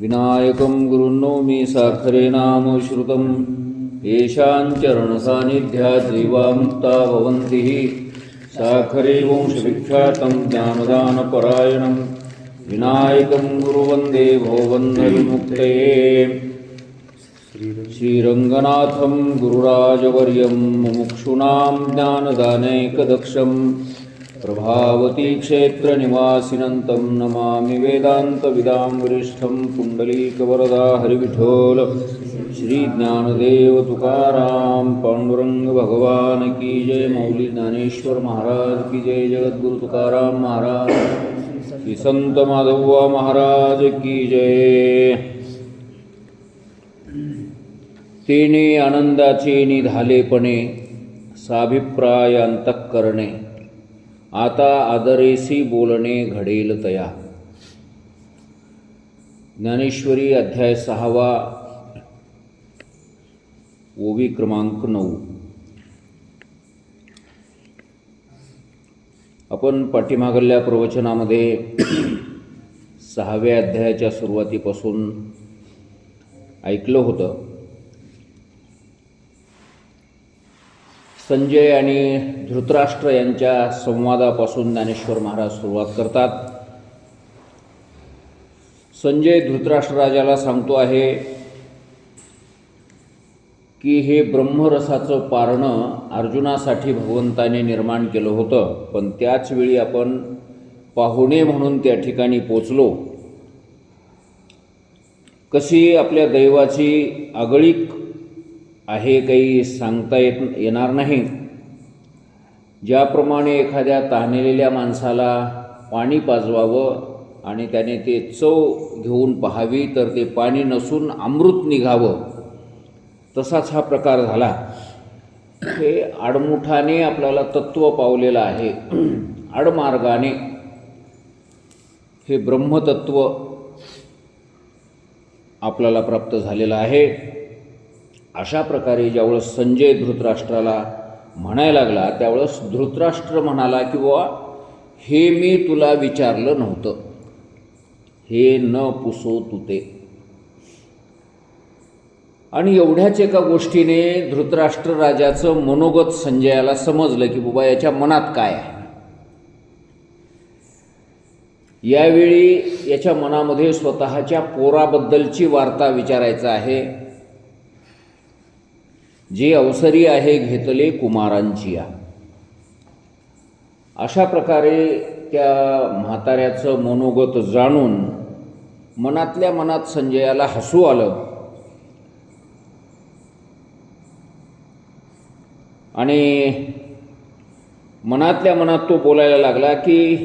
विनायकं गुरुन्नौमि साक्षरे नाम श्रुतं येषां चरणसान्निध्यात् जीवामुक्ता भवन्ति साक्षरे वंशविख्यातं ज्ञानदानपरायणं विनायकं गुरुवन्दे भवबन्धविमुक्तये श्रीरङ्गनाथं गुरुराजवर्यं मुमुक्षूणां ज्ञानदानैकदक्षं प्रभावती क्षेत्रनिवासिनं नमामि वेदान्तविदां वरिष्ठं पुण्डलीकवरदा हरिविठोल श्री ज्ञानदेव तुकाराम पांडुरंग भगवान की जय। मौली ज्ञानेश्वर महाराज की जय। जगद्गुरु तुकाराम महाराज की, संत माधववा महाराज की जय। तेने आनंदाचे निधालेपणे साभिप्राय अंतःकरणे आता आदरेसी बोलणे घडेल तया। ज्ञानेश्वरी अध्याय 6 ओवी क्रमांक 9। आपण पाठीमागल्या प्रवचनामध्ये 6व्या अध्यायाच्या सुरुवातीपासून ऐकलं होतं। संजय आणि धृतराष्ट्र यांच्या संवादापासून ज्ञानेश्वर महाराज सुरुवात करतात। संजय धृतराष्ट्र राजाला सांगतो आहे की हे ब्रह्मरसाचं पारणं अर्जुनासाठी भगवंताने निर्माण केलं होतं, पण त्याच वेळी आपण पाहुणे म्हणून त्या ठिकाणी पोचलो। कशी आपल्या दैवाची आगळीक आहे काही सांगता येणार नाही। ज्याप्रमाणे एखाद्या तहानलेल्या माणसाला पाणी पाजवावं आणि त्याने ते चव घेऊन पाहावी तर ते पाणी नसून अमृत निघावं, तसाच हा प्रकार झाला। हे आडमुठाने आपल्याला तत्त्व पावलेलं आहे, आडमार्गाने हे ब्रह्मतत्व आपल्याला प्राप्त झालेलं आहे। अशा प्रकारे ज्यावेळेस संजय धृतराष्ट्राला म्हणायला लागला त्यावेळेस धृतराष्ट्र म्हणाला की बुवा हे मी तुला विचारलं नव्हतं, हे न पुसो तुते। आणि एवढ्याच एका गोष्टीने धृतराष्ट्र राजाचं मनोगत संजयाला समजलं की बाबा याच्या मनात काय आहे। यावेळी याच्या मनामध्ये स्वतःच्या पोराबद्दलची वार्ता विचारायचं आहे। जे अवसरी आहे घेतले कुमारांची या। अशा प्रकारे त्या म्हाताऱ्याचं मनोगत जाणून मनातल्या मनात संजयाला हसू आलं आणि मनातल्या मनात तो बोलायला लागला की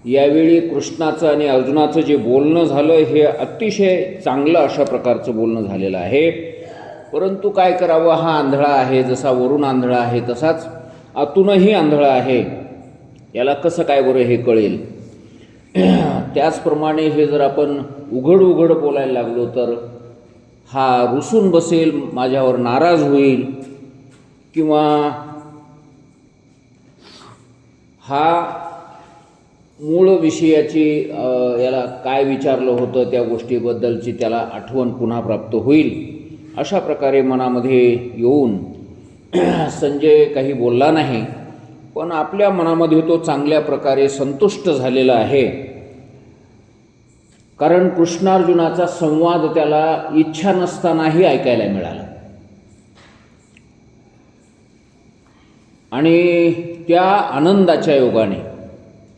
यावेळी कृष्णाचं आणि अर्जुनाचं जे बोलणं झालं हे अतिशय चांगलं अशा प्रकारचं बोलणं झालेलं आहे। परंतु काय करावं, हा आंधळा आहे, जसा वरून आंधळा आहे तसाच आतूनही आंधळा आहे, याला कसं काय बरं हे कळेल। त्याचप्रमाणे हे जर आपण उघड उघड बोलायला लागलो तर हा रुसून बसेल, माझ्यावर नाराज होईल, किंवा हा मूळ विषयाची याला काय विचारलं होतं त्या गोष्टीबद्दलची त्याला आठवण पुन्हा प्राप्त होईल। अशा प्रकारे मनामध्ये येऊन संजय काही बोलला नाही, पण आपल्या मनामध्ये तो चांगल्या प्रकारे संतुष्ट झालेला आहे। कारण कृष्णार्जुनाचा संवाद त्याला इच्छा नसतानाही ऐकायला मिळाला आणि त्या आनंदाच्या योगाने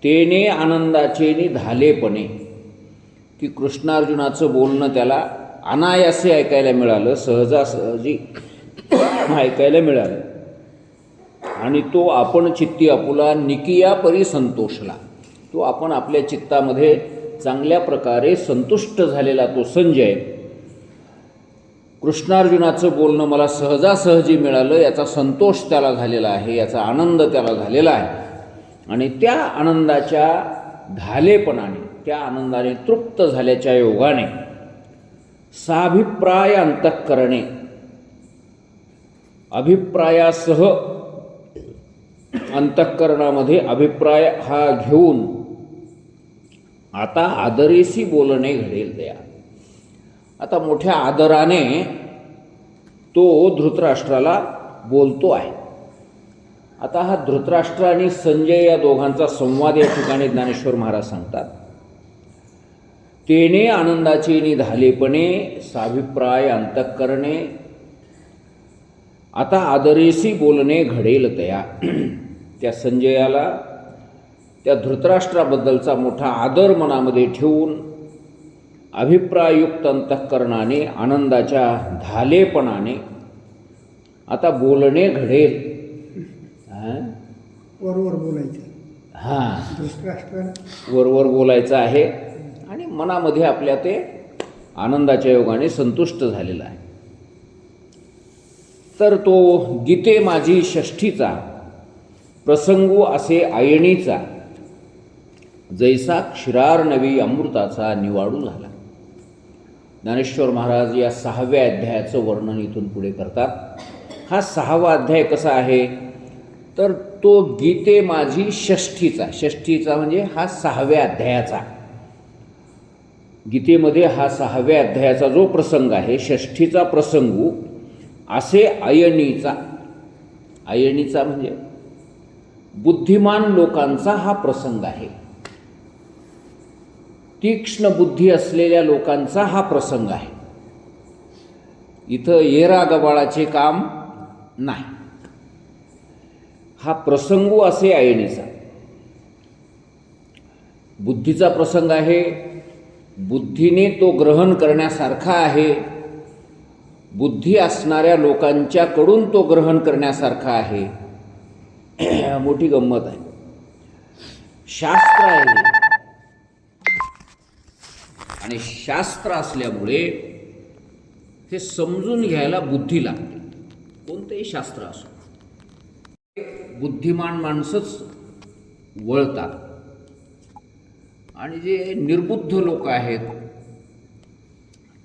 तेने आनंदाचे निधालेपणे की कृष्णार्जुनाचं बोलणं त्याला अनायासे ऐकायला मिळालं, सहजासहजी ऐकायला मिळालं आणि तो आपण चित्ती आपुला निकिया परी संतोषला। तो आपण आपल्या चित्तामध्ये चांगल्या प्रकारे संतुष्ट झालेला तो संजय, कृष्णार्जुनाचं बोलणं मला सहजासहजी मिळालं याचा संतोष त्याला झालेला आहे, याचा आनंद त्याला झालेला आहे। आणि त्या आनंदाच्या धालेपणाने, त्या आनंदाने तृप्त झाल्याच्या योगाने साभिप्राय अंतःकरणे, अभिप्रायासह अंतःकरणामध्ये अभिप्राय हा घेऊन आता आदरेसी बोलणे घडेल तया। आता मोठ्या आदराने तो धृतराष्ट्राला बोलतो आहे. आता हा धृतराष्ट्र आणि संजय या दोघांचा संवाद या ठिकाणी ज्ञानेश्वर महाराज सांगतात. तेने आनंदाचे निधालेपणे साभिप्राय अंतःकरणे आता आदरेसी बोलणे घडेल तया. त्या संजयाला त्या धृतराष्ट्राबद्दलचा मोठा आदर मनामध्ये ठेवून अभिप्राययुक्त अंतःकरणाने आनंदाच्या धालेपणाने आता बोलणे घडेल. वरवर बोलायचं. हां, धृतराष्ट्र वरवर बोलायचं आहे आणि मनामध्ये आपल्या ते आनंदाच्या योगाने संतुष्ट झालेला आहे. तर तो गीते माझी षष्ठीचा प्रसंगू असे आयणीचा जैसा क्षीरार नवी अमृताचा निवाडू झाला. ज्ञानेश्वर महाराज या 6व्या अध्यायाचं वर्णन इथून पुढे करतात. हा 6वा अध्याय कसा आहे तर तो गीते माझी षष्ठीचा म्हणजे हा 6व्या अध्यायाचा, गीतेमध्ये हा 6व्या अध्यायाचा जो प्रसंग आहे षष्ठीचा प्रसंगू असे आयणीचा म्हणजे बुद्धिमान लोकांचा हा प्रसंग आहे. तीक्ष्ण बुद्धी असलेल्या लोकांचा हा प्रसंग आहे. इथं येरा गबाळाचे काम नाही. हा प्रसंगू असे आयणीचा बुद्धीचा प्रसंग आहे. बुद्धीने तो ग्रहण करण्यासारखा आहे. बुद्धी असणाऱ्या लोकांच्याकडून तो ग्रहण करण्यासारखा आहे. मोठी गंमत आहे. शास्त्र आहे आणि शास्त्र असल्यामुळे हे समजून घ्यायला बुद्धी लागते. कोणतेही शास्त्र असो बुद्धिमान माणसंच वळतात आणि जे निर्बुद्ध लोक आहेत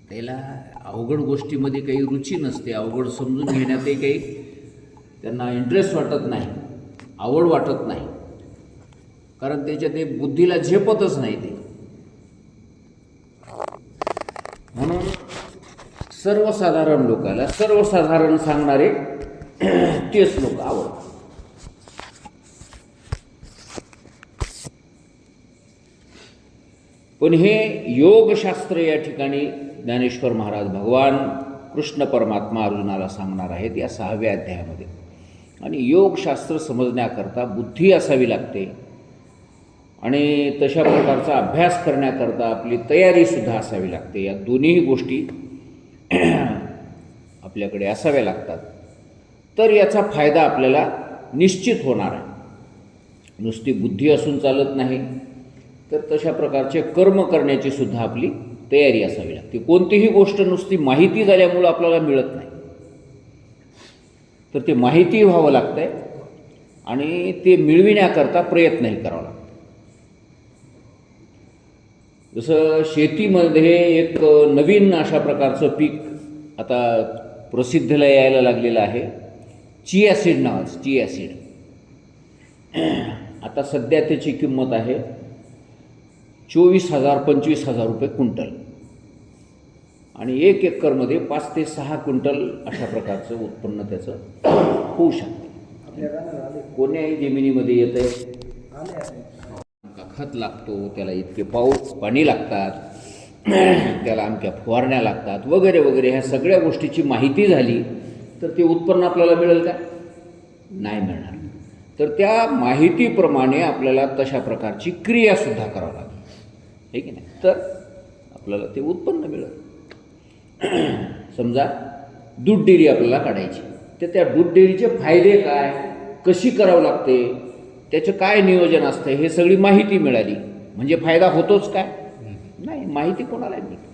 त्याला अवघड गोष्टीमध्ये काही रुची नसते. अवघड समजून घेण्यातही काही त्यांना इंटरेस्ट वाटत नाही, आवड वाटत नाही, कारण त्याच्या ते बुद्धीला झेपतच नाही ते. म्हणून सर्वसाधारण लोकाला सर्वसाधारण सांगणारे तेच लोक आवडतात. पण हे योगशास्त्र या ठिकाणी ज्ञानेश्वर महाराज भगवान कृष्ण परमात्मा अर्जुनाला सांगणार आहेत या 6व्या अध्यायामध्ये. आणि योगशास्त्र समजण्याकरता बुद्धी असावी लागते आणि तशा प्रकारचा अभ्यास करण्याकरता आपली तयारीसुद्धा असावी लागते. या दोन्ही गोष्टी आपल्याकडे असाव्या लागतात. तर याचा फायदा आपल्याला निश्चित होणार आहे. नुसती बुद्धी असून चालत नाही, तर तशा प्रकारचे कर्म करण्याची सुद्धा आपली तयारी असावी लागते. कोणतीही गोष्ट नुसती माहिती झाल्यामुळं आपल्याला मिळत नाही, तर ते माहिती व्हावं लागतंय आणि ते मिळविण्याकरता प्रयत्नही करावा लागतो. जसं शेतीमध्ये एक नवीन अशा प्रकारचं पीक आता प्रसिद्धीला यायला लागलेलं आहे, चिया सीड नावाचं. चिया सीड आता सध्या त्याची किंमत आहे 24,000-25,000 रुपये क्विंटल आणि 1 एकरमध्ये 5 ते 6 क्विंटल अशा प्रकारचं उत्पन्न त्याचं होऊ शकते. कोण्याही जमिनीमध्ये येतं आहे. खत लागतो, त्याला इतके पाणी लागतात, त्याला अमक्या फवारण्या लागतात वगैरे वगैरे. ह्या सगळ्या गोष्टीची माहिती झाली तर ते उत्पन्न आपल्याला मिळेल का? नाही मिळणार. तर त्या माहितीप्रमाणे आपल्याला तशा प्रकारची क्रियासुद्धा करावी लागेल, हे की नाही, तर आपल्याला ते उत्पन्न मिळेल. समजा दूध डेअरी आपल्याला काढायची, तर त्या दूध डेअरीचे फायदे काय, कशी करावं लागते, त्याचं काय नियोजन असतं, हे सगळी माहिती मिळाली म्हणजे फायदा होतोच काय? नाही, माहिती कोणाला मिळते.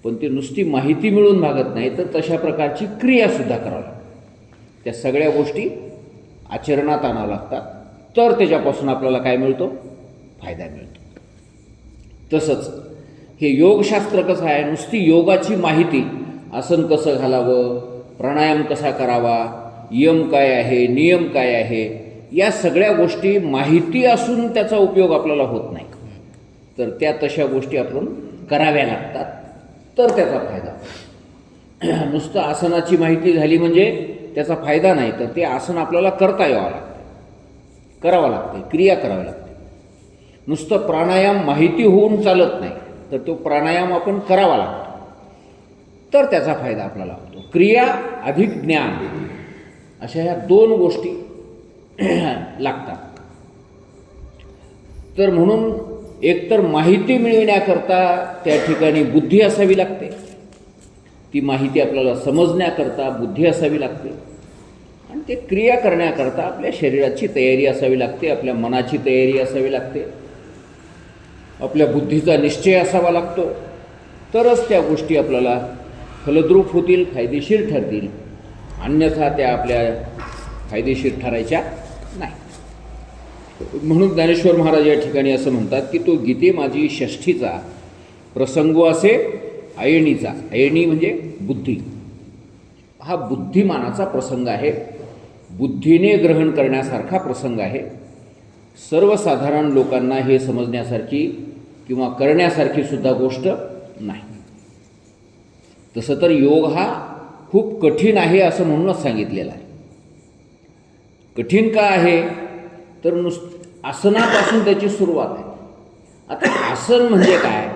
पण ती नुसती माहिती मिळून भागत नाही, तर तशा प्रकारची क्रियासुद्धा करावी लागते. त्या सगळ्या गोष्टी आचरणात आणाव्या लागतात, तर त्याच्यापासून आपल्याला काय मिळतो? फायदा मिळतो. तसंच हे योगशास्त्र कसं आहे, नुसती योगाची माहिती, आसन कसं घालावं, प्राणायाम कसा करावा, यम काय आहे, नियम काय आहे, या सगळ्या गोष्टी माहिती असून त्याचा उपयोग आपल्याला होत नाही. तर त्या तशा गोष्टी आपण कराव्या लागतात तर त्याचा फायदा. नुसतं आसनाची माहिती झाली म्हणजे त्याचा फायदा नाही, तर ते आसन आपल्याला करता यावं लागतं, करावं लागते, क्रिया करावी लागते. नुसतं प्राणायाम माहिती होऊन चालत नाही, तर तो प्राणायाम आपण करावा लागतो, तर त्याचा फायदा आपल्याला होतो. क्रिया अधिक ज्ञान अशा ह्या दोन गोष्टी लागतात. तर म्हणून एकतर माहिती मिळविण्याकरता त्या ठिकाणी बुद्धी असावी लागते, ती माहिती आपल्याला समजण्याकरता बुद्धी असावी लागते, आणि ते क्रिया करण्याकरता आपल्या शरीराची तयारी असावी लागते, आपल्या मनाची तयारी असावी लागते, आपल्या बुद्धीचा निश्चय असावा लागतो, तरच त्या गोष्टी आपल्याला फलद्रूप होतील, फायदेशीर ठरतील. अन्यथा त्या आपल्या फायदेशीर ठरायच्या नाही. म्हणून ज्ञानेश्वर महाराज या ठिकाणी असं म्हणतात की तो गीते माझी षष्ठीचा प्रसंग असे अयणीचा. अयणी म्हणजे बुद्धी. हा बुद्धिमानाचा प्रसंग आहे, बुद्धीने ग्रहण करण्यासारखा प्रसंग आहे. सर्वसाधारण लोकांना हे समजण्यासारखी किंवा करण्यासारखी सुद्धा गोष्ट नाही. तसं तर योग हा खूप कठीण आहे असं म्हणूनच सांगितलेलं आहे. कठीण का आहे तर आसनापासून त्याची सुरुवात आहे. आता आसन म्हणजे काय,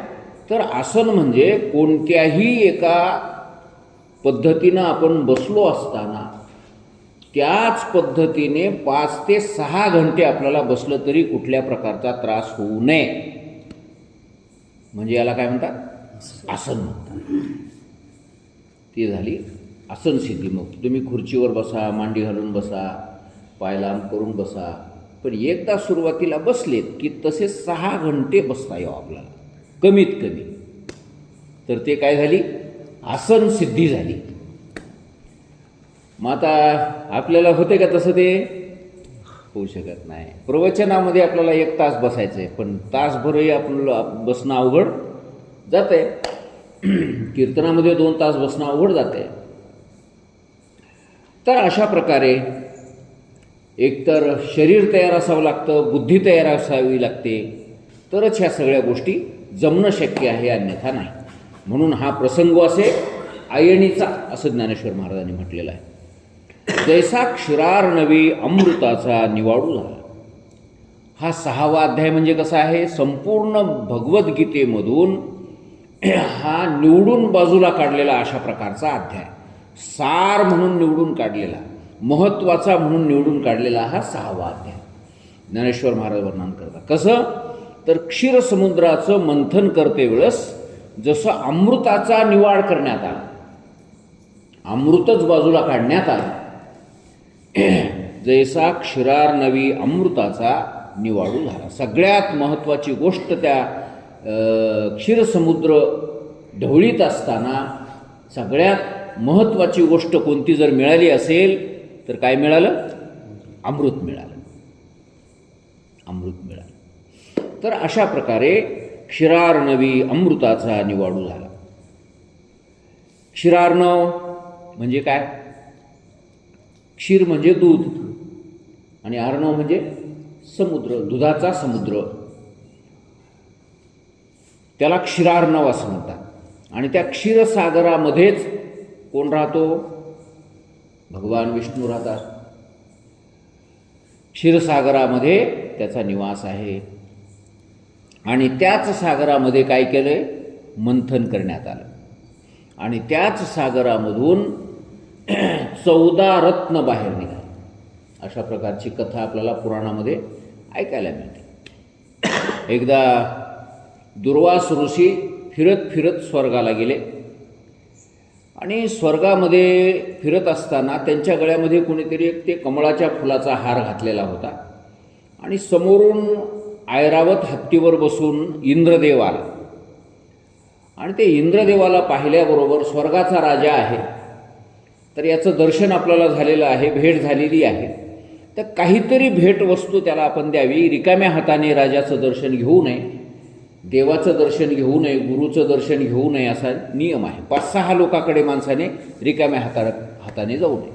तर आसन म्हणजे कोणत्याही एका पद्धतीनं आपण बसलो असताना त्याच पद्धतीने 5 ते 6 घंटे आपल्याला बसलं तरी कुठल्या प्रकारचा त्रास होऊ नये, म्हणजे याला काय म्हणतात, आसन म्हणतात. ती झाली आसन सिद्धी. मग तुम्ही खुर्चीवर बसा, मांडी घालून बसा, पाय लांब करून बसा, पण एकदा सुरुवातीला बसलेत की तसे 6 घंटे बसता यावं आपल्याला कमीत कमी, तर ते काय झाली, आसन सिद्धी झाली. मग आता आपल्याला होते का तसं, ते होऊ शकत नाही. प्रवचनामध्ये आपल्याला 1 तास बसायचं आहे, पण तासभरही आपलं बसणं अवघड जातं आहे. कीर्तनामध्ये 2 तास बसणं अवघड जातं आहे. तर अशा प्रकारे एकतर शरीर तयार असावं लागतं, बुद्धी तयार असावी लागते, तरच ह्या सगळ्या गोष्टी जमणं शक्य आहे, अन्यथा नाही. म्हणून हा प्रसंग असे अयणीचा असं ज्ञानेश्वर महाराजांनी म्हटलेलं आहे. जैसा क्षीरार्णवी अमृताचा निवाडू झाला. हा 6वा अध्याय म्हणजे कसा आहे, संपूर्ण भगवद्गीतेमधून हा निवडून बाजूला काढलेला अशा प्रकारचा अध्याय, सार म्हणून निवडून काढलेला, महत्त्वाचा म्हणून निवडून काढलेला हा 6वा अध्याय ज्ञानेश्वर महाराज वर्णन करतात. कसं तर क्षीरसमुद्राचं मंथन करते वेळेस जसं अमृताचा निवाड करण्यात आला, अमृतच बाजूला काढण्यात आला, जैसा क्षीरार्णवी अमृताचा निवाडू झाला. सगळ्यात महत्त्वाची गोष्ट त्या क्षीरसमुद्र ढवळीत असताना सगळ्यात महत्त्वाची गोष्ट कोणती जर मिळाली असेल तर काय मिळालं, अमृत मिळालं, अमृत मिळालं. तर अशा प्रकारे क्षीरार्णवी अमृताचा निवाडू झाला. क्षीरार्णव म्हणजे काय, क्षीर म्हणजे दूध आणि अर्णव म्हणजे समुद्र, दुधाचा समुद्र, त्याला क्षीरार्णव असं म्हणतात. आणि त्या क्षीरसागरामध्येच कोण राहतो, भगवान विष्णू राहतात. क्षीरसागरामध्ये त्याचा निवास आहे. आणि त्याच सागरामध्ये काय केलं, मंथन करण्यात आलं. आणि त्याच सागरामधून 14 रत्न बाहेर निघाले. अशा प्रकारची कथा आपल्याला पुराणामध्ये ऐकायला मिळते. एकदा दुर्वास ऋषी फिरत फिरत स्वर्गाला गेले आणि स्वर्गामध्ये फिरत असताना त्यांच्या गळ्यामध्ये कोणीतरी एक ते कमळाच्या फुलाचा हार घातलेला होता. आणि समोरून ऐरावत हत्तीवर बसून इंद्रदेव आला. आणि ते इंद्रदेवाला पाहिल्याबरोबर स्वर्गाचा राजा आहे, तर याचं दर्शन आपल्याला झालेलं आहे, भेट झालेली आहे, तर काहीतरी भेटवस्तू त्याला आपण द्यावी. रिकाम्या हाताने राजाचं दर्शन घेऊ नये, देवाचं दर्शन घेऊ नये, गुरुचं दर्शन घेऊ नये असा नियम आहे. 5-6 लोकांकडे माणसाने रिकाम्या हाताने जाऊ नये.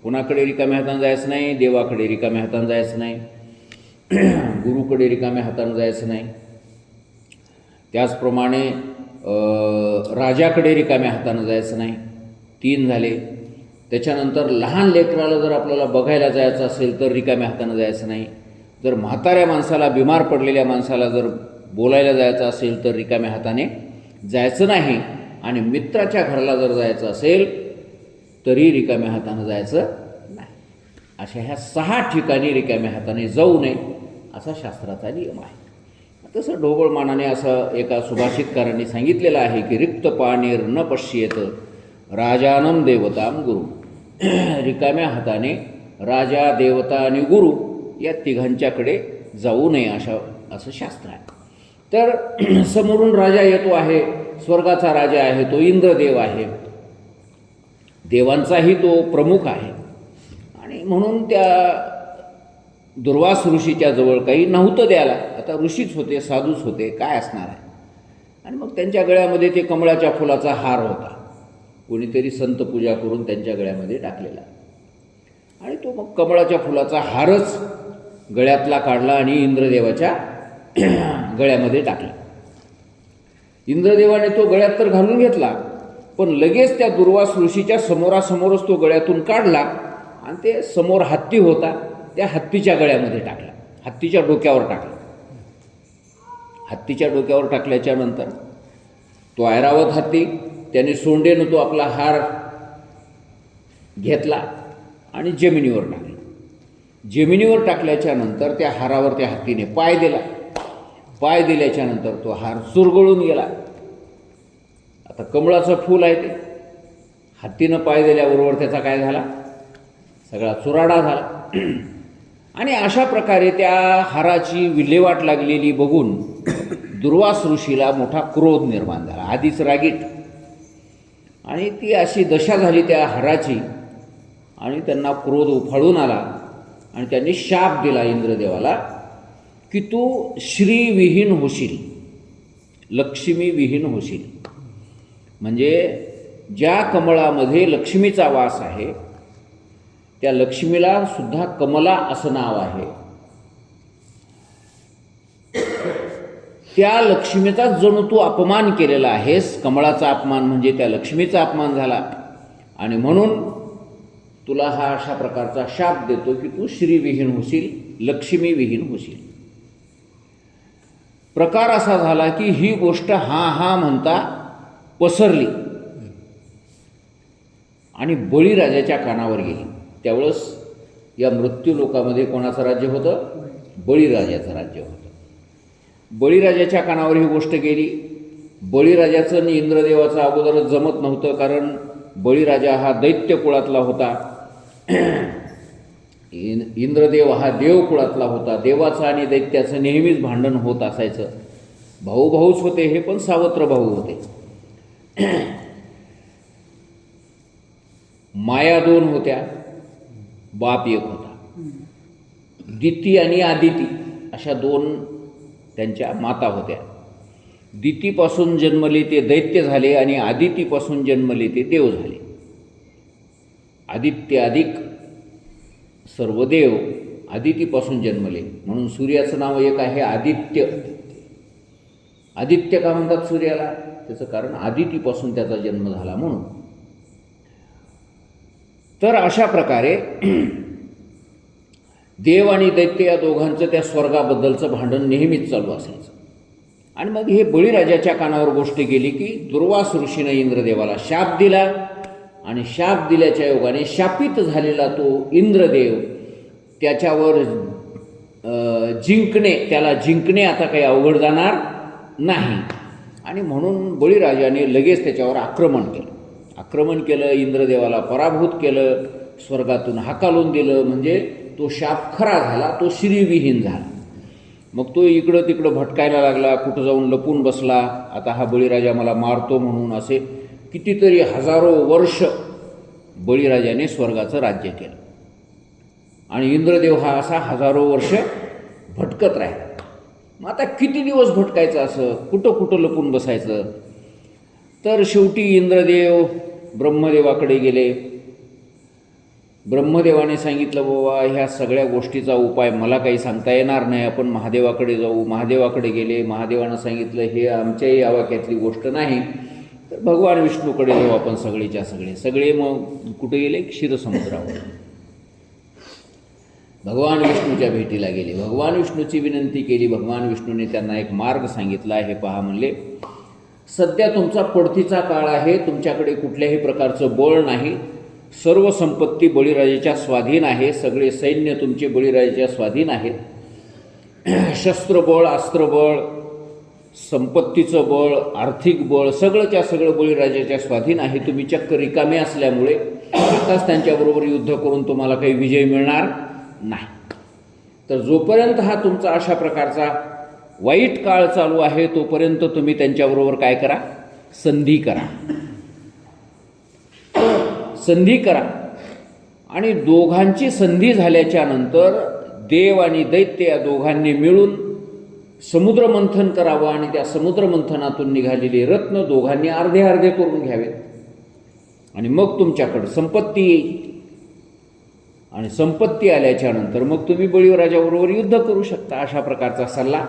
कोणाकडे रिकाम्या हाताने जायचं नाही, देवाकडे रिकाम्या हाताने जायचं नाही, गुरुकडे रिकाम्या हाताने जायचं नाही. त्याचप्रमाणे राजाकडे रिकाम्या हातानं जायचं नाही, 3 झाले. त्याच्यानंतर लहान लेकराला जर आपल्याला बघायला जायचं असेल तर रिकाम्या हातानं जायचं नाही. जर म्हाताऱ्या माणसाला, बिमार पडलेल्या माणसाला जर बोलायला जायचं असेल तर रिकाम्या हाताने जायचं नाही. आणि मित्राच्या घराला जर जायचं असेल तरी रिकाम्या हातानं जायचं नाही. अशा ह्या 6 ठिकाणी रिकाम्या हाताने जाऊ नये असा शास्त्राचा नियम आहे. तसं ढोबळमानाने असं एका सुभाषितकारांनी सांगितलेलं आहे की रिक्त पाणीर न पश्येत राजानम देवताम गुरु. रिकाम्या हाताने राजा, देवता आणि गुरु या तिघांच्याकडे जाऊ नये असं शास्त्र आहे. तर समोरून राजा येतो आहे, स्वर्गाचा राजा आहे, तो इंद्रदेव आहे, देवांचाही तो प्रमुख आहे. आणि म्हणून त्या दुर्वास ऋषीच्या जवळ काही नव्हतं द्यायला. आता ऋषीच होते, साधूच होते, काय असणार आहे. आणि मग त्यांच्या गळ्यामध्ये ते कमळाच्या फुलाचा हार होता. कोणीतरी संत पूजा करून त्यांच्या गळ्यामध्ये टाकलेला. आणि तो मग कमळाच्या फुलाचा हारच गळ्यातला काढला आणि इंद्रदेवाच्या गळ्यामध्ये टाकला. इंद्रदेवाने तो गळ्यात तर घालून घेतला, पण लगेच त्या दुर्वास ऋषीच्या समोरासमोरच तो गळ्यातून काढला आणि ते समोर हत्ती होता त्या हत्तीच्या गळ्यामध्ये टाकला, हत्तीच्या डोक्यावर टाकला. हत्तीच्या डोक्यावर टाकल्याच्या नंतर तो ऐरावत हत्ती, त्याने सोंडेनं तो आपला हार घेतला आणि जमिनीवर टाकला. जमिनीवर टाकल्याच्या नंतर त्या हारावर त्या हत्तीने पाय दिला. पाय दिल्याच्या नंतर तो हार चुरगळून गेला. आता कमळाचं फूल आहे ते, हत्तीनं पाय दिल्याबरोबर त्याचा काय झाला, सगळा चुराडा झाला. आणि अशा प्रकारे त्या हाराची विल्हेवाट लागलेली बघून दुर्वास ऋषीला मोठा क्रोध निर्माण झाला, आधीच रागीट. आणि ती अशी दशा झाली त्या हाराची आणि त्यांना क्रोध उफाळून आला. आणि त्यांनी शाप दिला इंद्रदेवाला की तू श्रीविहीन होशील, लक्ष्मीविहीन होशील. म्हणजे ज्या कमळामध्ये लक्ष्मीचा वास आहे त्या लक्ष्मीला सुद्धा कमला असं नाव आहे. त्या लक्ष्मीचा जणू तू अपमान केलेला आहेस. कमळाचा अपमान म्हणजे त्या लक्ष्मीचा अपमान झाला. आणि म्हणून तुला हा अशा प्रकारचा शाप देतो की तू श्रीविहीन होशील, लक्ष्मीविहीन होशील. प्रकार असा झाला की ही गोष्ट हा म्हणता पसरली आणि बळीराजाच्या कानावर गेली. त्यावेळेस या मृत्यू लोकामध्ये कोणाचं राज्य होतं? बळीराजाचं राज्य होतं. बळीराजाच्या कानावर ही गोष्ट गेली. बळीराजाचं आणि इंद्रदेवाचं अगोदरच जमत नव्हतं, कारण बळीराजा हा दैत्य कुळातला होता, इंद्रदेव हा देव कुळातला होता. देवाचं आणि दैत्याचं नेहमीच भांडण होत असायचं. भाऊ भाऊच होते हे, पण सावत्र भाऊ होते. माया 2 होत्या, बाप 1 होता. दिती आणि आदिती अशा 2 त्यांच्या माता होत्या. दितीपासून जन्मले ते दैत्य झाले आणि आदितीपासून जन्मले ते देव झाले. आदित्य अधिक सर्व देव आदितीपासून जन्मले, म्हणून सूर्याचं नाव एक आहे आदित्य. आदित्य का म्हणतात सूर्याला? त्याचं कारण आदितीपासून त्याचा जन्म झाला म्हणून. तर अशा प्रकारे देव आणि दैत्य या दोघांचं त्या स्वर्गाबद्दलचं भांडण नेहमीच चालू असायचं. आणि मग हे बळीराजाच्या कानावर गोष्ट गेली की दुर्वास ऋषीनं इंद्रदेवाला शाप दिला. आणि शाप दिल्याच्या योगाने शापित झालेला तो इंद्रदेव त्याच्यावर त्याला जिंकणे आता काही अवघड जाणार नाही. आणि म्हणून बळीराजाने लगेच त्याच्यावर आक्रमण केलं, इंद्रदेवाला पराभूत केलं, स्वर्गातून हाकालून दिलं. म्हणजे तो शाप खरा झाला, तो श्रीविहीन झाला. मग तो इकडं तिकडं भटकायला लागला, कुठं जाऊन लपून बसला. आता हा बळीराजा मला मारतो म्हणून असे कितीतरी हजारो वर्ष बळीराजाने स्वर्गाचं राज्य केलं. आणि इंद्रदेव हा असा हजारो वर्ष भटकत राहिला. मग आता किती दिवस भटकायचं, असं कुठं लपून बसायचं. तर शेवटी इंद्रदेव ब्रह्मदेवाकडे गेले. ब्रह्मदेवाने सांगितलं बाबा ह्या सगळ्या गोष्टीचा उपाय मला काही सांगता येणार नाही, आपण महादेवाकडे जाऊ. महादेवाकडे गेले. महादेवानं सांगितलं हे आमच्याही आवाक्यातली गोष्ट नाही, तर भगवान विष्णूकडे जाऊ आपण सगळेच्या सगळे. मग कुठे गेले? क्षीरसमुद्रावर भगवान विष्णूच्या भेटीला गेले. भगवान विष्णूची विनंती केली. भगवान विष्णूने त्यांना एक मार्ग सांगितला. हे पहा म्हणले, सध्या तुमचा पडतीचा काळ आहे, तुमच्याकडे कुठल्याही प्रकारचं बळ नाही, सर्व संपत्ती बळीराजाच्या स्वाधीन आहे, सगळे सैन्य तुमचे बळीराजाच्या स्वाधीन आहेत, शस्त्रबळ, अस्त्रबळ, संपत्तीचं बळ, आर्थिक बळ, सगळंच्या सगळं बळीराजाच्या स्वाधीन आहे. तुम्ही चक्क रिकामे असल्यामुळे आताच त्यांच्याबरोबर युद्ध करून तुम्हाला काही विजय मिळणार नाही. तर जोपर्यंत हा तुमचा अशा प्रकारचा वाईट काळ चालू आहे तोपर्यंत तुम्ही त्यांच्याबरोबर काय करा? संधी करा. संधी करा. आणि दोघांची संधी झाल्याच्या नंतर देव आणि दैत्य या दोघांनी मिळून समुद्रमंथन करावं आणि त्या समुद्रमंथनातून निघालेले रत्न दोघांनी अर्धे अर्धे करून घ्यावेत आणि मग तुमच्याकडं संपत्ती येईल. आणि संपत्ती आल्याच्या नंतर मग तुम्ही बळीराजाबरोबर युद्ध करू शकता. अशा प्रकारचा सल्ला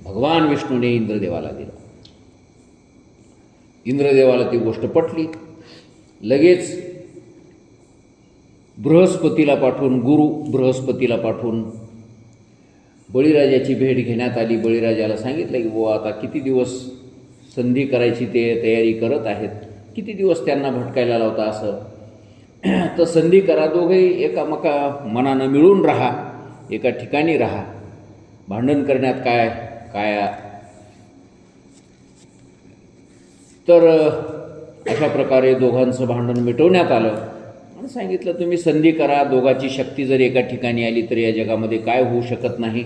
भगवान विष्णूने इंद्रदेवाला दिला. इंद्रदेवाला ती गोष्ट पटली. लगेच बृहस्पतीला पाठवून, गुरु बृहस्पतीला पाठवून बळीराजाची भेट घेण्यात आली. बळीराजाला सांगितलं की बुवा आता किती दिवस संधी करायची ते तयारी करत आहेत, किती दिवस त्यांना भटकायला लावता असं, तर संधी करा. दोघेही एकामेका मनानं मिळून राहा, एका ठिकाणी राहा. भांडण करण्यात काय तर अशा प्रकारे दोघांचं भांडण मिटवण्यात आलं आणि सांगितलं तुम्ही संधी करा. दोघांची शक्ती जर एका ठिकाणी आली तर या जगामध्ये काय होऊ शकत नाही.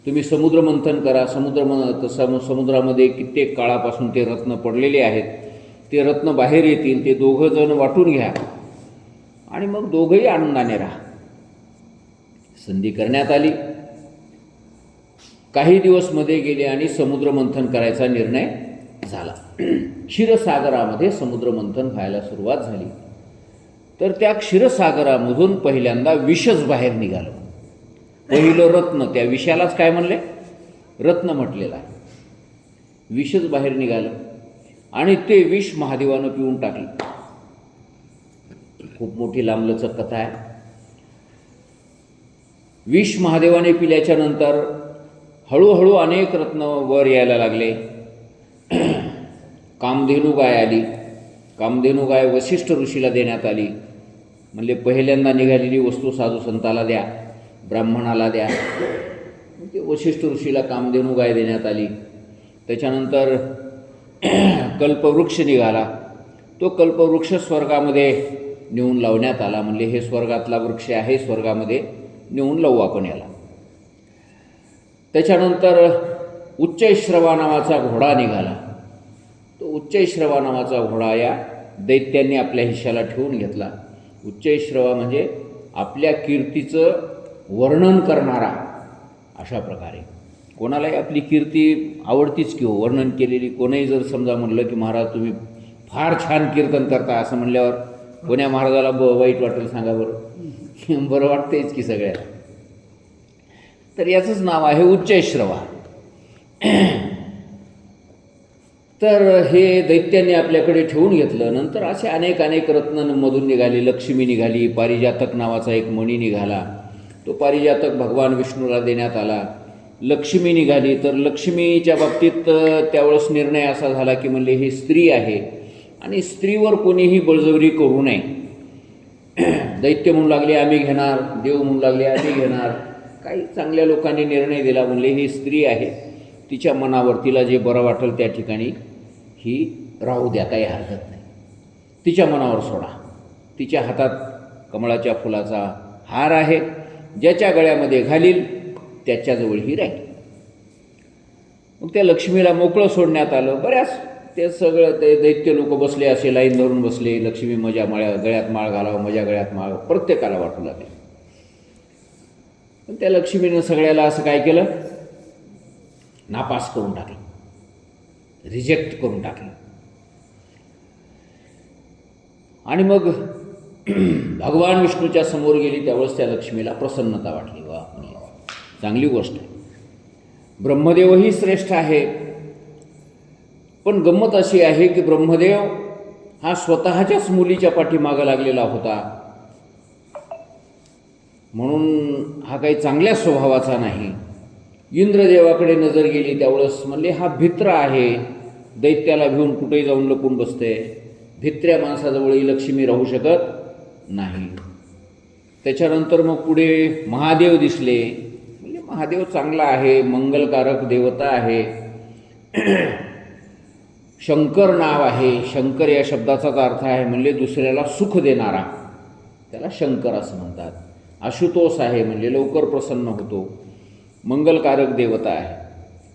तुम्ही समुद्रमंथन करा. समुद्रामध्ये कित्येक काळापासून ते रत्न पडलेले आहेत, ते रत्न बाहेर येतील, ते दोघं जण वाटून घ्या आणि मग दोघंही आनंदाने राहा. संधी करण्यात आली. काही दिवस मध्ये गेले आणि समुद्रमंथन करायचा निर्णय झाला. क्षीरसागरामध्ये समुद्रमंथन व्हायला सुरुवात झाली. तर त्या क्षीरसागरामधून पहिल्यांदा विषच बाहेर निघालं. पहिलं रत्न, त्या विषालाच काय म्हणले? रत्न म्हटलेलं आहे. विषच बाहेर निघालं आणि ते विष महादेवानं पिऊन टाकलं. खूप मोठी लांबलचक कथा आहे. विष महादेवाने पिल्याच्या नंतर हळूहळू अनेक रत्न वर यायला लागले. कामधेनू गाय आली. कामधेनू गाय वशिष्ठ ऋषीला देण्यात आली. म्हणले पहिल्यांदा निघालेली वस्तू साधू संताला द्या, ब्राह्मणाला द्या. ते वशिष्ठ ऋषीला कामधेनू गाय देण्यात आली. त्याच्यानंतर कल्पवृक्ष निघाला. तो कल्पवृक्ष स्वर्गामध्ये नेऊन लावण्यात आला. म्हणले हे स्वर्गातला वृक्ष आहे, स्वर्गामध्ये नेऊन लावू आपण याला. त्याच्यानंतर उच्चैश्रवा नावाचा घोडा निघाला. तो उच्चैश्रवा नावाचा घोडा या दैत्यांनी आपल्या हिश्श्याला ठेवून घेतला. उच्चैश्रवा म्हणजे आपल्या कीर्तीचं वर्णन करणारा. अशा प्रकारे कोणालाही आपली कीर्ती आवडतीच की हो, वर्णन केलेली. कोणीही जर समजा म्हणलं की महाराज तुम्ही फार छान कीर्तन करता असं म्हणल्यावर कोण्या महाराजाला वाईट वाटेल सांगा बरं? बरं वाटतेच की सगळ्याला. तर याचंच नाव आहे उच्चैश्रवा. तर हे दैत्यांनी आपल्याकडे ठेवून घेतलं. नंतर असे अनेक रत्नांमधून निघाले. लक्ष्मी निघाली. पारिजातक नावाचा एक मणी निघाला. तो पारिजातक भगवान विष्णूला देण्यात आला. लक्ष्मी निघाली. तर लक्ष्मीच्या बाबतीत त्यावेळेस निर्णय असा झाला की म्हणले ही स्त्री आहे आणि स्त्रीवर कोणीही बळजबरी करू नये. दैत्य म्हणू लागले आम्ही घेणार, देव म्हणू लागले आम्ही घेणार. काही चांगल्या लोकांनी निर्णय दिला. म्हणले ही स्त्री आहे, तिच्या मनावर तिला जे बरं वाटेल त्या ठिकाणी ही राहू द्या, काही हरकत नाही. तिच्या मनावर सोडा. तिच्या हातात कमळाच्या फुलाचा हार आहे, ज्याच्या गळ्यामध्ये घालील त्याच्याजवळ ही राहील. मग त्या लक्ष्मीला मोकळं सोडण्यात आलं. बऱ्याच ते सगळं ते दैत्य लोक बसले, असे लाईन धरून बसले. लक्ष्मी मजा गळ्यात माळ घालावं, मजा गळ्यात माळ प्रत्येकाला वाटू लागले. पण त्या लक्ष्मीनं सगळ्याला असं काय केलं? नापास करून टाकलं, रिजेक्ट करून टाकलं. आणि मग भगवान विष्णूच्या समोर गेली त्यावेळेस त्या लक्ष्मीला प्रसन्नता वाटली. वा, चांगली गोष्ट आहे. ब्रह्मदेवही श्रेष्ठ आहे, पण गंमत अशी आहे की ब्रह्मदेव हा स्वतःच्याच मुलीच्या पाठीमागं लागलेला होता, म्हणून हा काही चांगल्या स्वभावाचा नाही. इंद्रदेवाकडे नजर गेली त्यावेळेस म्हणले हा भित्र आहे, दैत्याला भिवून कुठेही जाऊन लपून बसते, भित्र्या माणसाजवळही लक्ष्मी राहू शकत नाही. त्याच्यानंतर मग पुढे महादेव दिसले, म्हणजे महादेव चांगला आहे, मंगलकारक देवता आहे. शंकर नाव आहे, शंकर या शब्दाचाच अर्थ आहे म्हणजे दुसऱ्याला सुख देणारा, त्याला शंकर असं म्हणतात. आशुतोष आहे म्हणजे लवकर प्रसन्न होतो, मंगलकारक देवता आहे.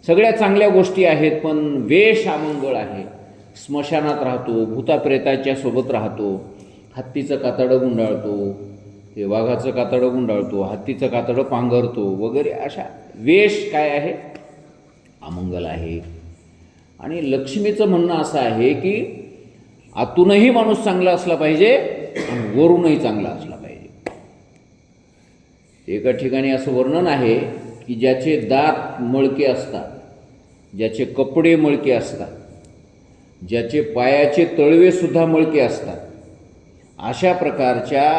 सगळ्या चांगल्या गोष्टी आहेत, पण वेश अमंगळ आहे. स्मशानात राहतो, भूताप्रेताच्या सोबत राहतो, हत्तीचं कातडं गुंडाळतो, ते वाघाचं कातडं गुंडाळतो, हत्तीचं कातडं पांघरतो वगैरे, अशा वेश काय आहे, अमंगल आहे. आणि लक्ष्मीचं म्हणणं असं आहे की आतूनही माणूस चांगला असला पाहिजे आणि वरूनही चांगला असला पाहिजे. एका ठिकाणी असं वर्णन आहे की ज्याचे दात मळके असतात, ज्याचे कपडे मळके असतात, ज्याचे पायाचे तळवेसुद्धा मळके असतात, अशा प्रकारच्या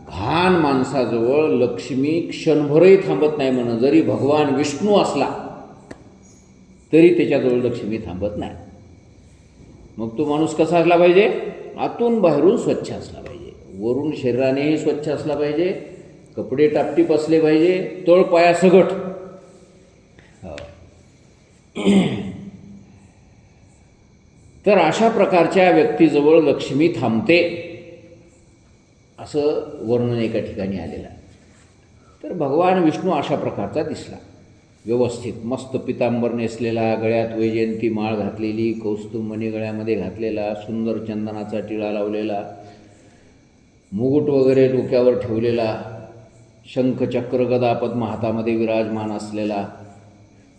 घाण माणसाजवळ लक्ष्मी क्षणभरही थांबत नाही. म्हणून जरी भगवान विष्णू असला तरी त्याच्याजवळ लक्ष्मी थांबत नाही. मग तो माणूस कसा असला पाहिजे, आतून बाहेरून स्वच्छ असला पाहिजे, वरून शरीरानेही स्वच्छ असला पाहिजे, कपडे टापटीप असले पाहिजे, तळ पाया सगट. तर अशा प्रकारच्या व्यक्तीजवळ लक्ष्मी थांबते असं वर्णन एका ठिकाणी आलेलं आहे. तर भगवान विष्णू अशा प्रकारचा दिसला, व्यवस्थित मस्त पितांबर नेसलेला, गळ्यात वैजयंती माळ घातलेली, कौस्तुभ मणी गळ्यामध्ये घातलेला, सुंदर चंदनाचा टिळा लावलेला, मुकुट वगैरे डोक्यावर ठेवलेला, शंख चक्र गदा पद्म हातामध्ये विराजमान असलेला,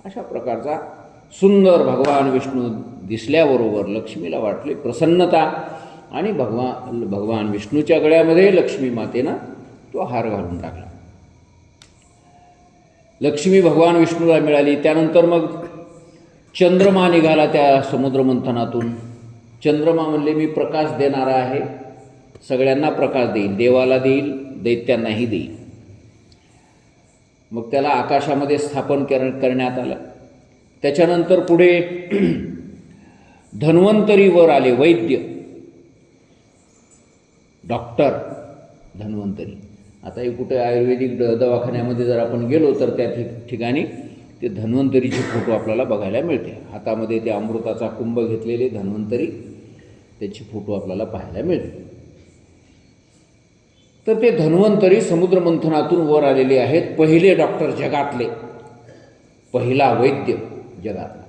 अशा प्रकारचा सुंदर भगवान विष्णू दिसल्याबरोबर लक्ष्मीला वाटली प्रसन्नता. आणि भगवान विष्णूच्या गळ्यामध्ये लक्ष्मी मातेनं तो हार घालून टाकला. लक्ष्मी भगवान विष्णूला मिळाली. त्यानंतर मग चंद्रमा निघाला त्या समुद्रमंथनातून. चंद्रमा म्हणले मी प्रकाश देणारा आहे, सगळ्यांना प्रकाश देईल, देवाला देईल, दैत्यांनाही देईल. मग त्याला आकाशामध्ये स्थापन करण्यात आलं. त्याच्यानंतर पुढे धन्वंतरीवर आले, वैद्य, डॉक्टर धन्वंतरी. आता हे कुठे आयुर्वेदिक दवाखान्यामध्ये जर आपण गेलो तर त्या ठिकाणी ते धन्वंतरीचे फोटो आपल्याला बघायला मिळते. हातामध्ये ते अमृताचा कुंभ घेतलेले धन्वंतरी, त्याचे फोटो आपल्याला पाहायला मिळते. तर ते धन्वंतरी समुद्रमंथनातून वर आलेले आहेत, पहिले डॉक्टर जगातले, पहिला वैद्य जगातला.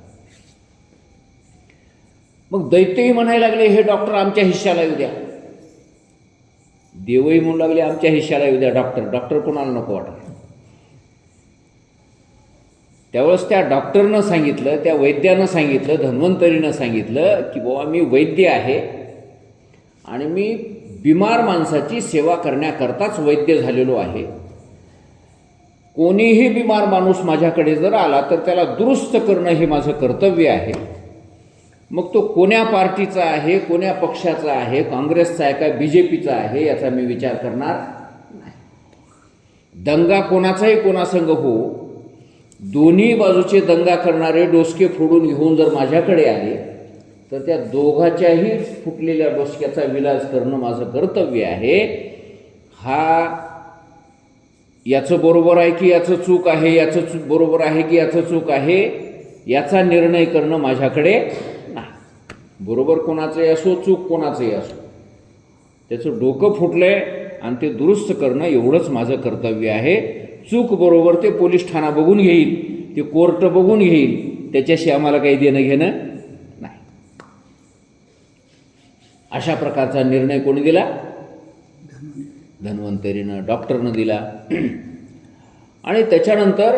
मग दैत्यही म्हणायला लागले हे डॉक्टर आमच्या हिश्श्याला येऊ द्या. देवही म्हणू लागले आमच्या हिश्श्याला येऊ द्या डॉक्टर. डॉक्टर कोणाला नको वाटत. त्यावेळेस त्या डॉक्टरनं सांगितलं, त्या वैद्यानं सांगितलं, धन्वंतरीनं सांगितलं की बाबा मी वैद्य आहे आणि मी बिमार माणसाची सेवा करण्याकरताच वैद्य झालेलो आहे. कोणीही बिमार माणूस माझ्याकडे जर आला तर त्याला दुरुस्त करणं हे माझं कर्तव्य आहे. मग तो कोण्या पार्टीचा आहे, कोण्या पक्षाचा आहे, काँग्रेसचा आहे का BJPचा आहे याचा मी विचार करणार नाही. दंगा कोणाचाही कोणासंग हो, दोन्ही बाजूचे दंगा करणारे डोसके फोडून घेऊन जर माझ्याकडे आले तर त्या दोघाच्याही फुटलेल्या डोसक्याचा विलाज करणं माझं कर्तव्य आहे. हा याचं बरोबर आहे की याचं चूक आहे, याचं बरोबर आहे की याचं चूक आहे, याचा निर्णय करणं माझ्याकडे नाही. बरोबर कोणाचंही असो, चूक कोणाचंही असो, त्याचं डोकं फुटलंय आणि ते दुरुस्त करणं एवढंच माझं कर्तव्य आहे. चूक बरोबर ते पोलीस ठाणा बघून घेईल, ते कोर्ट बघून घेईल, त्याच्याशी आम्हाला काही देणं घेणं नाही. अशा प्रकारचा निर्णय कोणी दिला? धन्वंतरीनं, डॉक्टरनं दिला. आणि त्याच्यानंतर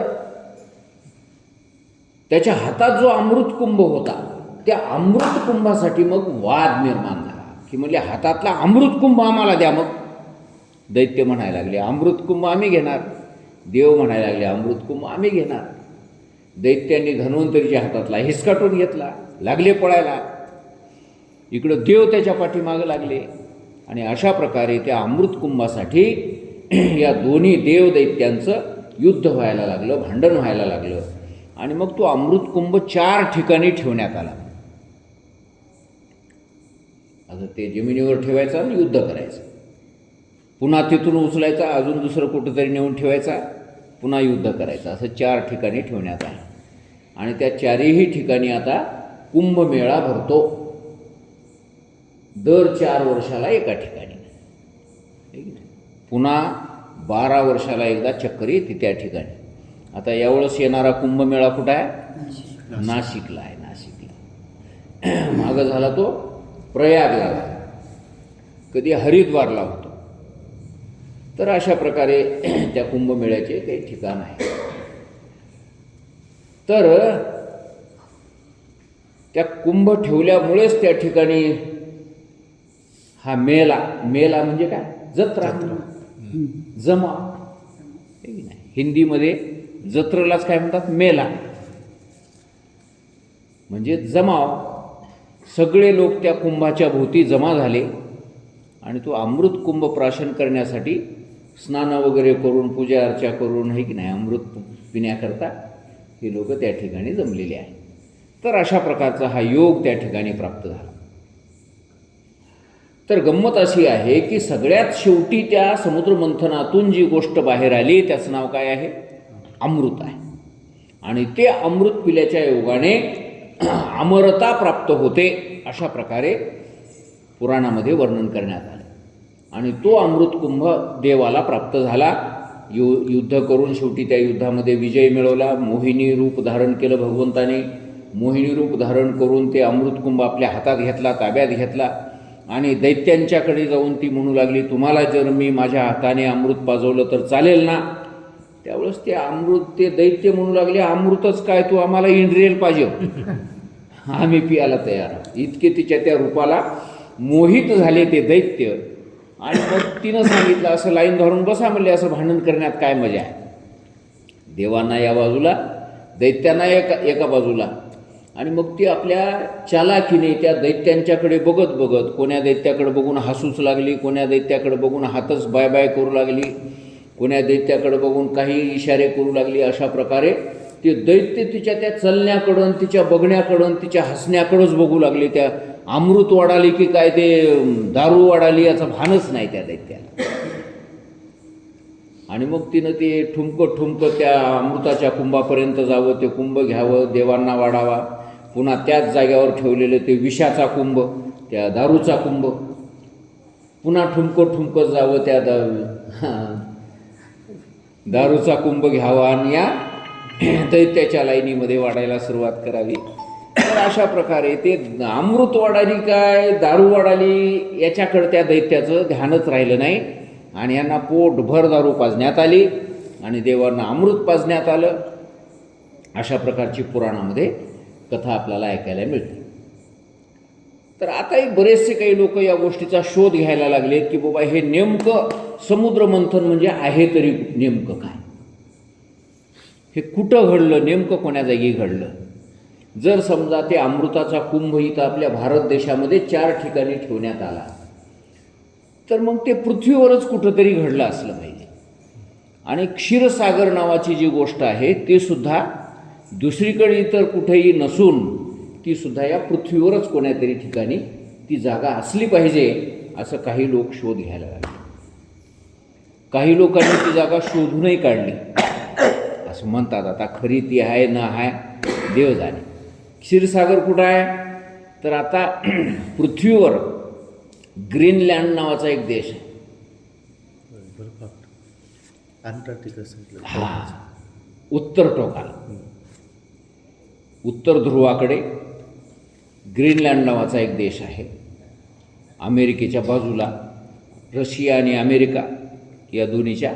त्याच्या हातात जो अमृतकुंभ होता त्या अमृतकुंभासाठी मग वाद निर्माण झाला की म्हणजे हातातला अमृतकुंभ आम्हाला द्या. मग दैत्य म्हणायला लागले अमृतकुंभ आम्ही घेणार, देव म्हणायला लागले अमृतकुंभ आम्ही घेणार. दैत्यांनी धन्वंतरीच्या हातातला हिसकाटून घेतला, लागले पळायला. इकडं देव त्याच्या पाठीमागं लागले आणि अशा प्रकारे त्या अमृतकुंभासाठी या दोन्ही देव दैत्यांचं युद्ध व्हायला लागलं, भांडण व्हायला लागलं. आणि मग तो अमृतकुंभ 4 ठिकाणी ठेवण्यात आला. आता ते जमिनीवर ठेवायचं आणि युद्ध करायचं, पुन्हा तिथून उचलायचा, अजून दुसरं कुठंतरी नेऊन ठेवायचा, पुन्हा युद्ध करायचं, असं 4 ठिकाणी ठेवण्यात आलं. आणि त्या 4ही ठिकाणी आता कुंभमेळा भरतो, दर 4 वर्षाला एका ठिकाणी. पुन्हा 12 वर्षाला एकदा चक्कर येते त्या ठिकाणी. आता यावेळेस येणारा कुंभमेळा कुठं आहे? नाशिकला आहे. नाशिकला मागं झाला तो प्रयागला, कधी हरिद्वारला होतो. तर अशा प्रकारे त्या कुंभमेळ्याचे काही ठिकाण आहे. तर त्या कुंभ ठेवल्यामुळेच त्या ठिकाणी हा मेला म्हणजे काय? जत्रा, जमा. हिंदीमध्ये जत्रेलाच काय म्हणतात? मेला म्हणजे जमाव. सगळे लोक त्या कुंभाच्या भोवती जमा झाले आणि तो अमृत कुंभ प्राशन करण्यासाठी स्नान वगैरे करून, पूजा अर्चा करून, है की नाही, अमृत पिण्याकरता हे लोक त्या ठिकाणी जमलेले आहेत. तर अशा प्रकारचा हा योग त्या ठिकाणी प्राप्त झाला. तर गंमत अशी आहे की सगळ्यात शेवटी त्या समुद्रमंथनातून जी गोष्ट बाहेर आली त्याचं नाव काय आहे? अमृत आहे. आणि ते अमृत पिल्याच्या योगाने अमरता प्राप्त होते, अशा प्रकारे पुराणामध्ये वर्णन करण्यात आले. आणि तो अमृतकुंभ देवाला प्राप्त झाला. युद्ध करून शेवटी त्या युद्धामध्ये विजय मिळवला. मोहिनी रूप धारण केलं भगवंताने. मोहिनी रूप धारण करून ते अमृतकुंभ आपल्या हातात घेतला, ताब्यात घेतला. आणि दैत्यांच्याकडे जाऊन ती म्हणू लागली, तुम्हाला जर मी माझ्या हाताने अमृत पाजवलं तर चालेल ना? त्यावेळेस ते दैत्य म्हणू लागले, अमृतच काय, तू आम्हाला इंद्रियल पाहिजे, आम्ही पियाला तयार आहोत. इतके तिच्या त्या रूपाला मोहित झाले ते दैत्य. आणि मग तिनं सांगितलं, असं लाईन धरून बसा म्हणले, असं भांडण करण्यात काय मजा आहे? देवांना या बाजूला, दैत्यांना एका बाजूला. आणि मग ती आपल्या चालाखीने त्या दैत्यांच्याकडे बघत बघत, कोण्या दैत्याकडे बघून हसूच लागली, कोण्या दैत्याकडे बघून हातच बाय बाय करू लागली, कोण्या दैत्याकडे बघून काही इशारे करू लागली. अशा प्रकारे ते दैत्य तिच्या त्या चलण्याकडून, तिच्या बघण्याकडून, तिच्या हसण्याकडंच बघू लागले. त्या अमृत वाढाली की काय ते दारू वाढाली याचं भानच नाही त्या दैत्याला. आणि मग तिनं ते ठुमकं त्या अमृताच्या कुंभापर्यंत जावं, ते कुंभ घ्यावं, देवांना वाढावा. पुन्हा त्याच जाग्यावर ठेवलेलं ते विषाचा कुंभ, त्या दारूचा कुंभ, पुन्हा ठुमकं जावं, त्या दारूचा कुंभ घ्यावा आणि या दैत्याच्या लाईनीमध्ये वाढायला सुरुवात करावी. तर अशा प्रकारे ते अमृत वाढाली काय दारू वाढाली याच्याकडे त्या दैत्याचं ध्यानच राहिलं नाही. आणि यांना पोटभर दारू पाजण्यात आली आणि देवांना अमृत पाजण्यात आलं. अशा प्रकारची पुराणामध्ये कथा आपल्याला ऐकायला मिळते. तर आताही बरेचसे काही लोक या गोष्टीचा शोध घ्यायला लागलेत की बाबा हे नेमकं समुद्रमंथन म्हणजे आहे तरी नेमकं काय, हे कुठं घडलं, नेमकं कोण्या जागी घडलं. जर समजा ते अमृताचा कुंभ इथं आपल्या भारत देशामध्ये 4 ठिकाणी ठेवण्यात आला तर मग ते पृथ्वीवरच कुठंतरी घडलं असलं पाहिजे. आणि क्षीरसागर नावाची जी गोष्ट आहे ते सुद्धा दुसरीकडे इतर कुठेही नसून ती सुद्धा या पृथ्वीवरच कोण्यातरी ठिकाणी ती जागा असली पाहिजे, असं काही लोक शोध घ्यायला लागले. काही लोकांनी ती जागा शोधूनही काढली असं म्हणतात. आता खरी ती आहे न आहे देव जाणे. क्षीरसागर कुठं आहे तर आता पृथ्वीवर ग्रीनलँड नावाचा एक देश आहे. हा, उत्तर टोकाला, उत्तर ध्रुवाकडे ग्रीनलँड नावाचा एक देश आहे. अमेरिकेच्या बाजूला, रशिया आणि अमेरिका या दोन्हीच्या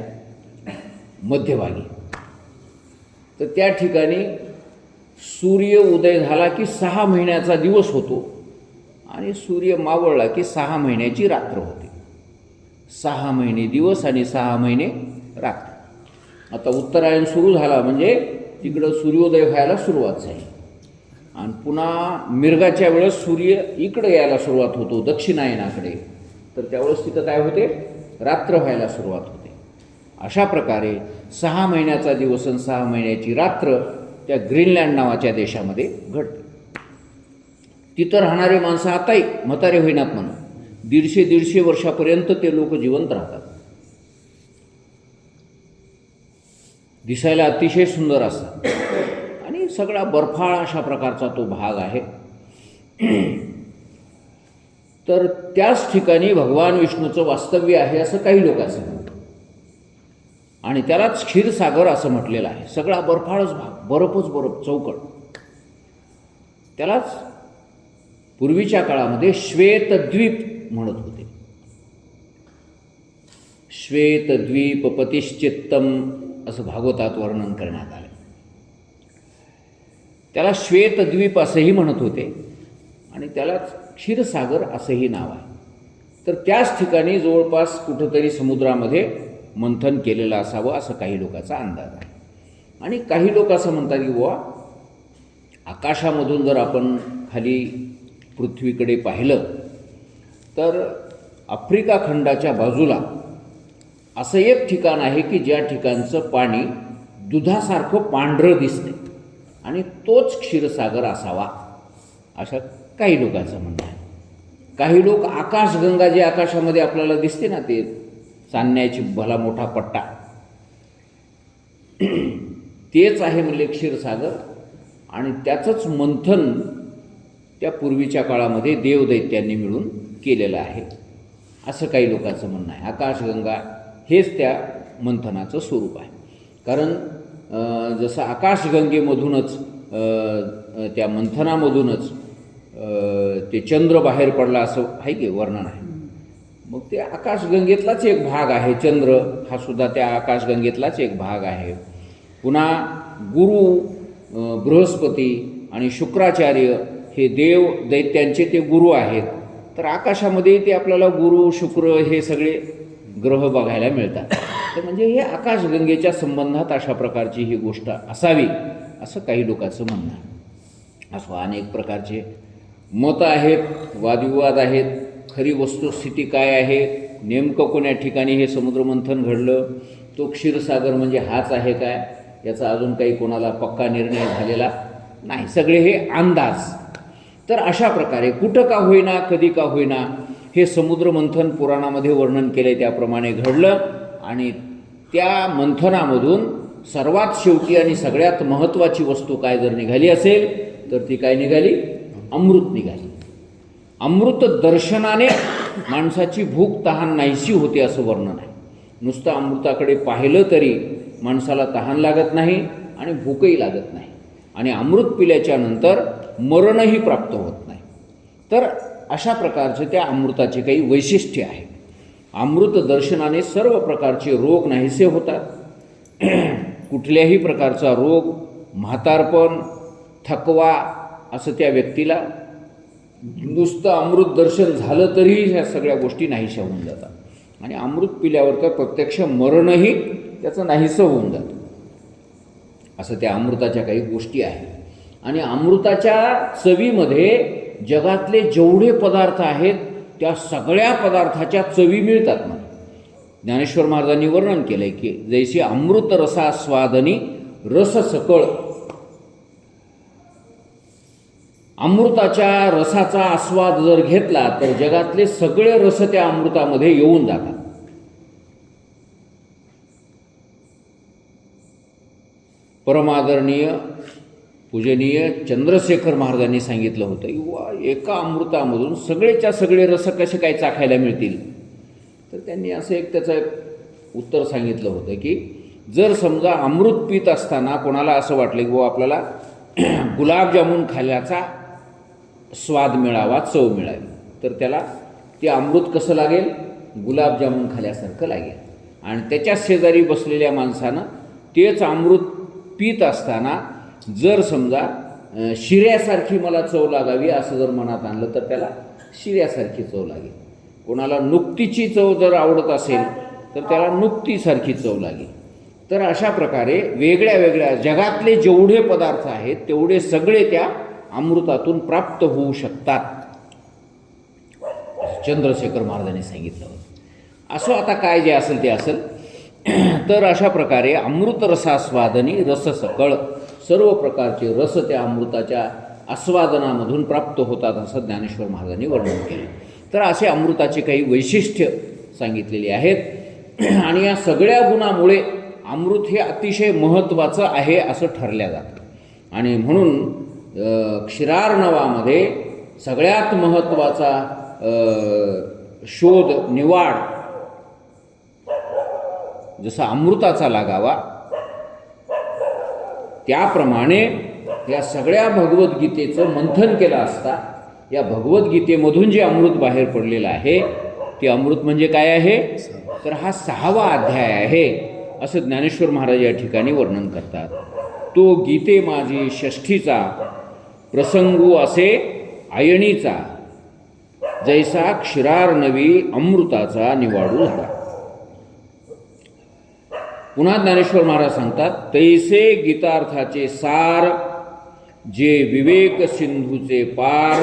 मध्यभागी. तर त्या ठिकाणी सूर्य उदय झाला की 6 महिन्याचा दिवस होतो आणि सूर्य मावळला की 6 महिन्याची रात्र होते. 6 महिने दिवस आणि 6 महिने रात्र. आता उत्तरायण सुरू झाला म्हणजे तिकडं सूर्योदय व्हायला सुरुवात झाली आणि पुन्हा मिरगाच्या वेळेस सूर्य इकडं यायला सुरुवात होतो दक्षिणायनाकडे, तर त्यावेळेस तिथं काय होते, रात्र व्हायला सुरुवात होते. अशा प्रकारे 6 महिन्याचा दिवस आणि 6 महिन्याची रात्र त्या ग्रीनलँड नावाच्या देशामध्ये घडते. तिथं राहणारे माणसं आताही म्हातारे होईनात म्हणून 150-150 वर्षापर्यंत ते लोक जिवंत राहतात. दिसायला अतिशय सुंदर असतात आणि सगळा बर्फाळ अशा प्रकारचा तो भाग आहे. तर त्याच ठिकाणी भगवान विष्णूचं वास्तव्य आहे असं काही लोकांचं म्हणतात आणि त्यालाच क्षीरसागर असं म्हटलेलं आहे. सगळा बर्फाळच भाग, बर्फच बर्फ चौकट. त्यालाच पूर्वीच्या काळामध्ये श्वेतद्वीप म्हणत होते. श्वेतद्वीप पतिश्चित्तम असं भागवतात वर्णन करण्यात आलं. त्याला श्वेतद्वीप असंही म्हणत होते आणि त्यालाच क्षीरसागर असंही नाव आहे. तर त्याच ठिकाणी जवळपास कुठंतरी समुद्रामध्ये मंथन केलेलं असावं असं काही लोकांचा अंदाज आहे. आणि काही लोक असं म्हणतात की बुवा आकाशामधून जर आपण खाली पृथ्वीकडे पाहिलं तर आफ्रिका खंडाच्या बाजूला असं एक ठिकाण आहे की ज्या ठिकाणचं पाणी दुधासारखं पांढरं दिसते आणि तोच क्षीरसागर असावा अशा काही लोकांचं म्हणणं आहे. काही लोक आकाशगंगा जे आकाशामध्ये आपल्याला दिसते ना, ते चांदण्याची भला मोठा पट्टा, तेच आहे म्हणले क्षीरसागर आणि त्याचंच मंथन त्या पूर्वीच्या काळामध्ये देवदैत्यांनी मिळून केलेलं आहे असं काही लोकांचं म्हणणं आहे. आकाशगंगा हेच त्या मंथनाचं स्वरूप आहे. कारण जसं आकाशगंगेमधूनच त्या मंथनामधूनच ते चंद्र बाहेर पडला असं आहे की वर्णन आहे. मग ते आकाशगंगेतलाच एक भाग आहे. चंद्र हा सुद्धा त्या आकाशगंगेतलाच एक भाग आहे. पुन्हा गुरु बृहस्पती आणि शुक्राचार्य हे देव दैत्यांचे ते गुरु आहेत. तर आकाशामध्ये ते आपल्याला गुरु शुक्र हे सगळे ग्रह बघायला मिळतात. तर म्हणजे हे आकाशगंगेच्या संबंधात अशा प्रकारची ही गोष्ट असावी असं काही लोकांचं म्हणणं आहे. असं अनेक प्रकारचे मतं आहेत, वादविवाद आहेत. खरी वस्तुस्थिती काय आहे, नेमकं कोण्या ठिकाणी हे समुद्रमंथन घडलं, तो क्षीरसागर म्हणजे हाच आहे काय, याचा अजून काही कोणाला पक्का निर्णय झालेला नाही. सगळे हे अंदाज. तर अशा प्रकारे कुठं का होईना, कधी का होईना, हे समुद्रमंथन पुराणामध्ये वर्णन केले त्याप्रमाणे घडलं आणि त्या मंथनामधून सर्वात शेवटी आणि सगळ्यात महत्त्वाची वस्तू काय जर निघाली असेल तर ती काय निघाली, अमृत निघाली. अमृत दर्शनाने माणसाची भूक तहान नाहीशी होते असं वर्णन आहे. नुसतं अमृताकडे पाहिलं तरी माणसाला तहान लागत नाही आणि भूकही लागत नाही आणि अमृत पिल्याच्या नंतर मरणही प्राप्त होत नाही. तर अशा प्रकारचे त्या अमृताचे काही वैशिष्ट्य आहे. अमृत दर्शनाने सर्व प्रकारचे रोग नाहीसे होतात. कुठल्याही प्रकारचा रोग, म्हातारपण, थकवा असं त्या व्यक्तीला नुसतं अमृत दर्शन झालं तरीही ह्या सगळ्या गोष्टी नाहीशा होऊन जातात आणि अमृत पिल्यावर तर प्रत्यक्ष मरणही त्याचं नाहीसं होऊन जातं. असं त्या अमृताच्या काही गोष्टी आहेत. आणि अमृताच्या चवीमध्ये जगातले जेवढे पदार्थ आहेत त्या सगळ्या पदार्थाच्या चवी मिळतात. ना ज्ञानेश्वर महाराजांनी वर्णन केलं आहे की जैसे अमृत रसास्वादनी रस सकळ, अमृताच्या रसाचा आस्वाद जर घेतला तर जगातले सगळे रस त्या अमृतामध्ये येऊन जातात. परमादरणीय पूजनीय चंद्रशेखर महाराजांनी सांगितलं होतं की वा एका अमृतामधून सगळेच्या सगळे रस कसे काय चाखायला मिळतील. तर त्यांनी असं एक त्याचं एक उत्तर सांगितलं होतं की जर समजा अमृत पित असताना कोणाला असं वाटलं की आपल्याला गुलाबजामुन खाल्ल्याचा स्वाद मिळावा, चव मिळावी, तर त्याला ते अमृत कसं लागेल, गुलाबजामुन खाल्ल्यासारखं लागेल. आणि त्याच्या शेजारी बसलेल्या माणसानं तेच अमृत पित असताना जर समजा शिऱ्यासारखी मला चव लागावी असं जर मनात आणलं तर त्याला शिऱ्यासारखी चव लागेल. कोणाला नुक्तीची चव जर आवडत असेल तर त्याला नुक्तीसारखी चव लागेल. तर अशा प्रकारे वेगळ्या वेगळ्या जगातले जेवढे पदार्थ आहेत तेवढे सगळे त्या अमृतातून प्राप्त होऊ शकतात, चंद्रशेखर महाराजांनी सांगितलं होतं. असं आता काय जे असेल ते असेल. तर अशा प्रकारे अमृत रसास्वादनी रससकळ, सर्व प्रकारचे रस त्या अमृताच्या आस्वादनामधून प्राप्त होतात असं ज्ञानेश्वर महाराजांनी वर्णन केलं. तर असे अमृताचे काही वैशिष्ट्य सांगितलेली आहेत आणि या सगळ्या गुणामुळे अमृत हे अतिशय महत्त्वाचं आहे असं ठरल्या जातं. आणि म्हणून क्षीरार्णवामध्ये सगळ्यात महत्त्वाचा शोध निवाड जसा अमृताचा लागावा त्याप्रमाणे या सगळ्या भगवद्गीतेचं मंथन केलं असता या भगवद्गीतेमधून जे अमृत बाहेर पडलेलं आहे ते अमृत म्हणजे काय आहे, तर हा 6वा अध्याय आहे असं ज्ञानेश्वर महाराज या ठिकाणी वर्णन करतात. तो गीते माझी षष्ठीचा प्रसंगू असे आयणीचा, जैसा क्षीरार्णवी अमृताचा निवाडू झाला. पुन्हा ज्ञानेश्वर महाराज सांगतात, तैसे गीतार्थाचे सार जे विवेक सिंधूचे पार,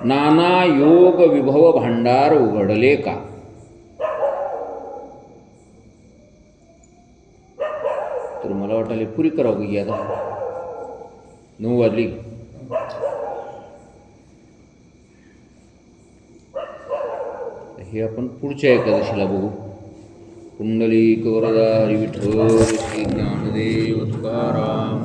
नाना योग विभव भांडार उघडले का. तर मला वाटायला पुरी करावं की आता 9 वाजली. हे आपण पुढच्या एकादशीला बघू. पुंडलिक वरदा हरी विठ्ठल श्री ज्ञानदेव तुकाराम